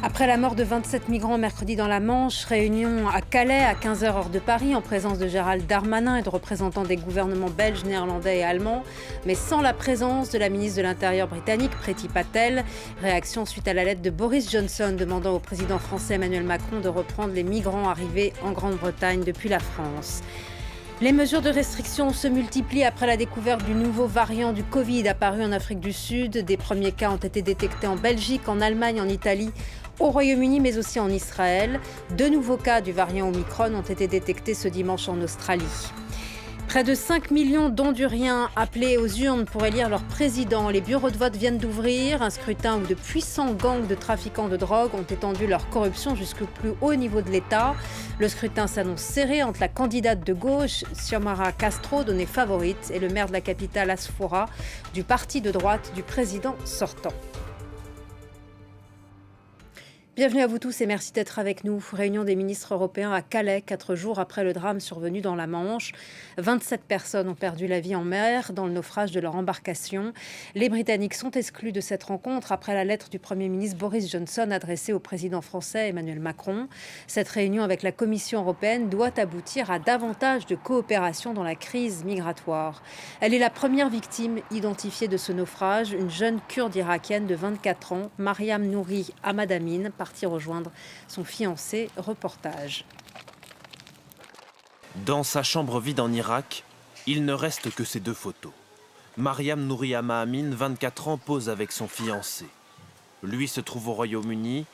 Après la mort de 27 migrants mercredi dans la Manche, réunion à Calais à 15h heure de Paris en présence de Gérald Darmanin et de représentants des gouvernements belges, néerlandais et allemands, mais sans la présence de la ministre de l'Intérieur britannique, Priti Patel. Réaction suite à la lettre de Boris Johnson demandant au président français Emmanuel Macron de reprendre les migrants arrivés en Grande-Bretagne depuis la France. Les mesures de restriction se multiplient après la découverte du nouveau variant du Covid apparu en Afrique du Sud. Des premiers cas ont été détectés en Belgique, en Allemagne, en Italie, au Royaume-Uni, mais aussi en Israël. 2 nouveaux cas du variant Omicron ont été détectés ce dimanche en Australie. Près de 5 millions d'Honduriens appelés aux urnes pour élire leur président. Les bureaux de vote viennent d'ouvrir. Un scrutin où de puissants gangs de trafiquants de drogue ont étendu leur corruption jusqu'au plus haut niveau de l'État. Le scrutin s'annonce serré entre la candidate de gauche, Xiomara Castro, donnée favorite, et le maire de la capitale, Asfoura, du parti de droite du président sortant. Bienvenue à vous tous et merci d'être avec nous. Réunion des ministres européens à Calais, 4 jours après le drame survenu dans la Manche. 27 personnes ont perdu la vie en mer dans le naufrage de leur embarcation. Les Britanniques sont exclus de cette rencontre après la lettre du Premier ministre Boris Johnson adressée au président français Emmanuel Macron. Cette réunion avec la Commission européenne doit aboutir à davantage de coopération dans la crise migratoire. Elle est la première victime identifiée de ce naufrage, une jeune kurde irakienne de 24 ans, Mariam Nouri Ahmad-Amin, parti rejoindre son fiancé. Reportage. Dans sa chambre vide en Irak, il ne reste que ces 2 photos. Mariam Nouri Ahmad-Amin, 24 ans, pose avec son fiancé. Lui se trouve au Royaume-Uni.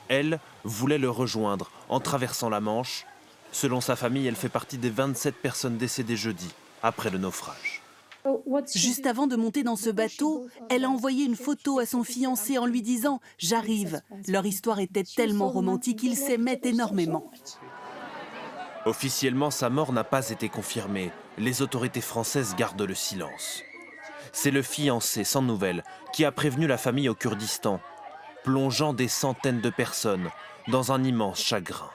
Elle voulait le rejoindre en traversant la Manche. Selon sa famille, elle fait partie des 27 personnes décédées jeudi, après le naufrage. Juste avant de monter dans ce bateau, elle a envoyé une photo à son fiancé en lui disant « J'arrive ». Leur histoire était tellement romantique, ils s'aimaient énormément. Officiellement, sa mort n'a pas été confirmée. Les autorités françaises gardent le silence. C'est le fiancé, sans nouvelles, qui a prévenu la famille au Kurdistan, plongeant des centaines de personnes dans un immense chagrin.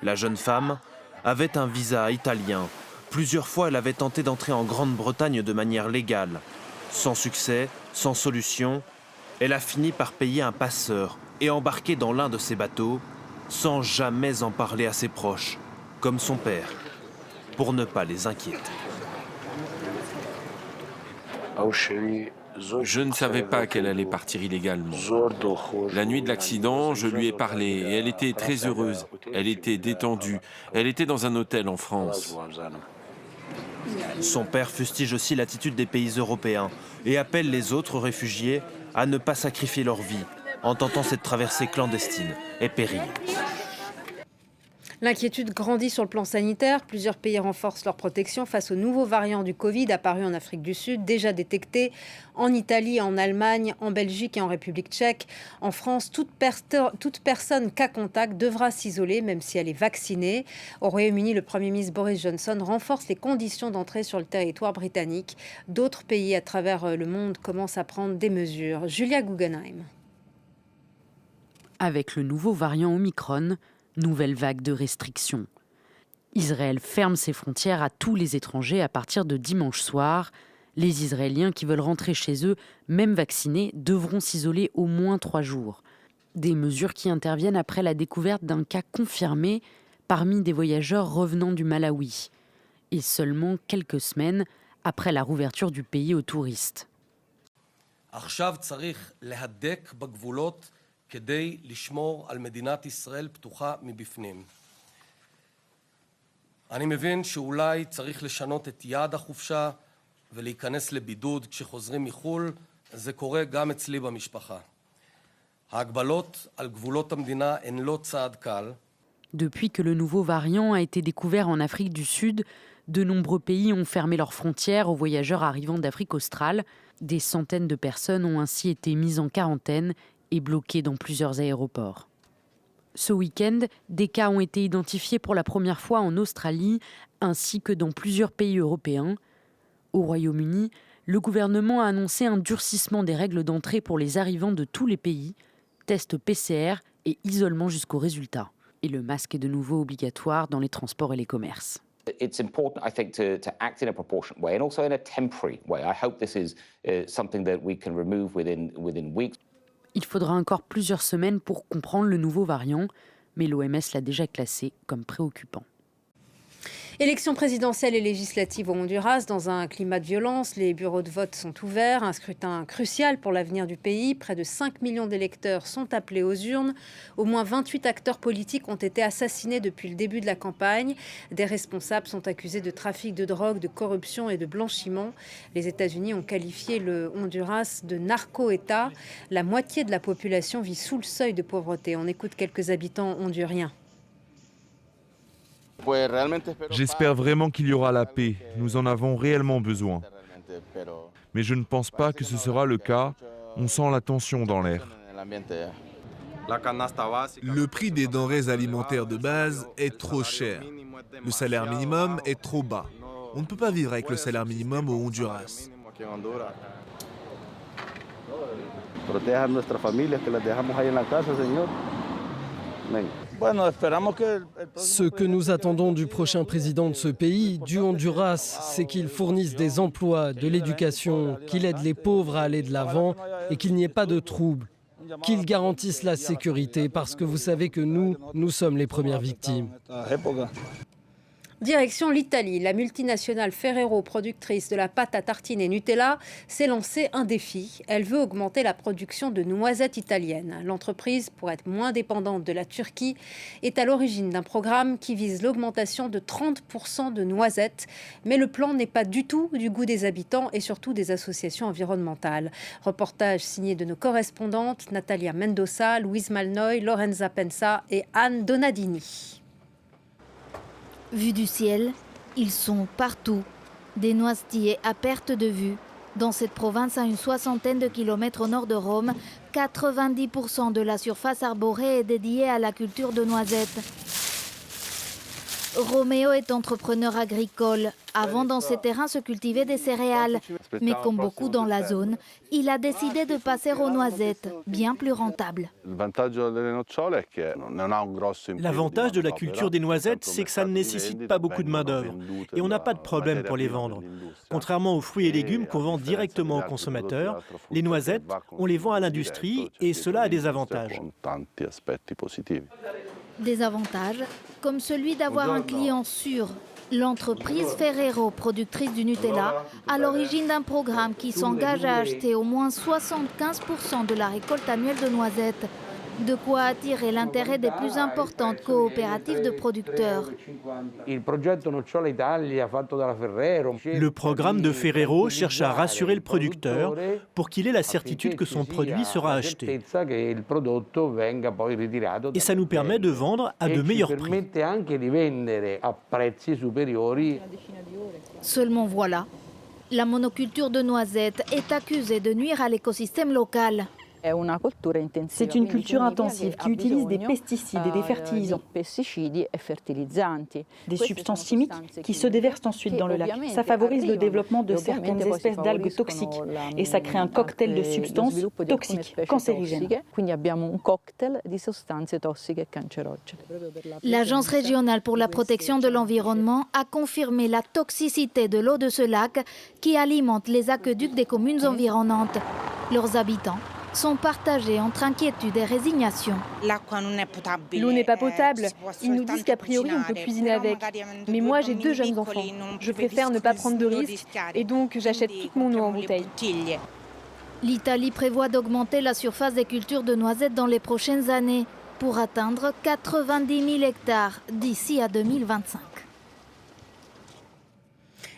La jeune femme avait un visa italien. Plusieurs fois, elle avait tenté d'entrer en Grande-Bretagne de manière légale. Sans succès, sans solution, elle a fini par payer un passeur et embarquer dans l'un de ses bateaux, sans jamais en parler à ses proches, comme son père, pour ne pas les inquiéter. Je ne savais pas qu'elle allait partir illégalement. La nuit de l'accident, je lui ai parlé et elle était très heureuse. Elle était détendue. Elle était dans un hôtel en France. Son père fustige aussi l'attitude des pays européens et appelle les autres réfugiés à ne pas sacrifier leur vie en tentant cette traversée clandestine et périlleuse. L'inquiétude grandit sur le plan sanitaire. Plusieurs pays renforcent leur protection face au nouveau variant du Covid apparu en Afrique du Sud, déjà détecté en Italie, en Allemagne, en Belgique et en République tchèque. En France, toute personne cas contact devra s'isoler, même si elle est vaccinée. Au Royaume-Uni, le Premier ministre Boris Johnson renforce les conditions d'entrée sur le territoire britannique. D'autres pays à travers le monde commencent à prendre des mesures. Julia Guggenheim. Avec le nouveau variant Omicron, nouvelle vague de restrictions. Israël ferme ses frontières à tous les étrangers à partir de dimanche soir. Les Israéliens qui veulent rentrer chez eux, même vaccinés, devront s'isoler au moins 3 jours. Des mesures qui interviennent après la découverte d'un cas confirmé parmi des voyageurs revenant du Malawi. Et seulement quelques semaines après la rouverture du pays aux touristes. כדי לשמור על מדינת ישראל פתוחה מבפנים. אני מבין שאולי צריך לשנות את יעד החופשה ולהיכנס לבידוד כשחוזרים מחול, זה קורה גם אצלי במשפחה. ההגבלות על גבולות המדינה הן לא צעד קל. Depuis que le nouveau variant a été découvert en Afrique du Sud, de nombreux pays ont fermé leurs frontières aux voyageurs arrivant d'Afrique australe. Des centaines de personnes ont ainsi été mises en quarantaine et bloqués dans plusieurs aéroports. Ce week-end, des cas ont été identifiés pour la première fois en Australie, ainsi que dans plusieurs pays européens. Au Royaume-Uni, le gouvernement a annoncé un durcissement des règles d'entrée pour les arrivants de tous les pays, tests PCR et isolement jusqu'au résultat. Et le masque est de nouveau obligatoire dans les transports et les commerces. It's important, I think, to act in a proportionate way and also in a temporary way. I hope this is something that we can remove within weeks. Il faudra encore plusieurs semaines pour comprendre le nouveau variant, mais l'OMS l'a déjà classé comme préoccupant. Élections présidentielles et législatives au Honduras, dans un climat de violence, les bureaux de vote sont ouverts. Un scrutin crucial pour l'avenir du pays. Près de 5 millions d'électeurs sont appelés aux urnes. Au moins 28 acteurs politiques ont été assassinés depuis le début de la campagne. Des responsables sont accusés de trafic de drogue, de corruption et de blanchiment. Les États-Unis ont qualifié le Honduras de narco-État. La moitié de la population vit sous le seuil de pauvreté. On écoute quelques habitants honduriens. J'espère vraiment qu'il y aura la paix. Nous en avons réellement besoin. Mais je ne pense pas que ce sera le cas. On sent la tension dans l'air. Le prix des denrées alimentaires de base est trop cher. Le salaire minimum est trop bas. On ne peut pas vivre avec le salaire minimum au Honduras. Ce que nous attendons du prochain président de ce pays, du Honduras, c'est qu'il fournisse des emplois, de l'éducation, qu'il aide les pauvres à aller de l'avant et qu'il n'y ait pas de troubles. Qu'il garantisse la sécurité, parce que vous savez que nous sommes les premières victimes. Direction l'Italie. La multinationale Ferrero, productrice de la pâte à tartiner Nutella, s'est lancé un défi. Elle veut augmenter la production de noisettes italiennes. L'entreprise, pour être moins dépendante de la Turquie, est à l'origine d'un programme qui vise l'augmentation de 30% de noisettes. Mais le plan n'est pas du tout du goût des habitants et surtout des associations environnementales. Reportage signé de nos correspondantes Natalia Mendoza, Louise Malnoy, Lorenza Pensa et Anne Donadini. Vus du ciel, ils sont partout. Des noisetiers à perte de vue. Dans cette province, à une soixantaine de kilomètres au nord de Rome, 90% de la surface arborée est dédiée à la culture de noisettes. Roméo est entrepreneur agricole. Avant, dans ses terrains, se cultivaient des céréales. Mais comme beaucoup dans la zone, il a décidé de passer aux noisettes, bien plus rentables. L'avantage de la culture des noisettes, c'est que ça ne nécessite pas beaucoup de main-d'œuvre. Et on n'a pas de problème pour les vendre. Contrairement aux fruits et légumes qu'on vend directement aux consommateurs, les noisettes, on les vend à l'industrie et cela a des avantages. Des avantages, comme celui d'avoir un client sûr. L'entreprise Ferrero, productrice du Nutella, à l'origine d'un programme qui s'engage à acheter au moins 75% de la récolte annuelle de noisettes. De quoi attirer l'intérêt des plus importantes coopératives de producteurs. Le programme de Ferrero cherche à rassurer le producteur pour qu'il ait la certitude que son produit sera acheté. Et ça nous permet de vendre à de meilleurs prix. Seulement voilà, la monoculture de noisettes est accusée de nuire à l'écosystème local. C'est une culture intensive qui utilise des pesticides et des fertilisants, des substances chimiques qui se déversent ensuite dans le lac. Ça favorise le développement de certaines espèces d'algues toxiques et ça crée un cocktail de substances toxiques, cancérigènes. L'Agence régionale pour la protection de l'environnement a confirmé la toxicité de l'eau de ce lac qui alimente les aqueducs des communes environnantes. Leurs habitants sont partagés entre inquiétude et résignation. L'eau n'est pas potable. Ils nous disent qu'a priori on peut cuisiner avec. Mais moi j'ai 2 jeunes enfants. Je préfère ne pas prendre de risques et donc j'achète toute mon eau en bouteille. L'Italie prévoit d'augmenter la surface des cultures de noisettes dans les prochaines années pour atteindre 90 000 hectares d'ici à 2025.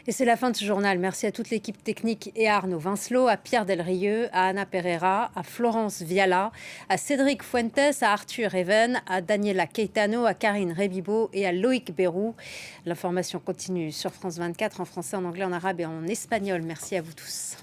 Et c'est la fin de ce journal. Merci à toute l'équipe technique et à Arnaud Vincelot, à Pierre Delrieux, à Anna Pereira, à Florence Viala, à Cédric Fuentes, à Arthur Even, à Daniela Keitano, à Karine Rebibo et à Loïc Bérou. L'information continue sur France 24 en français, en anglais, en arabe et en espagnol. Merci à vous tous.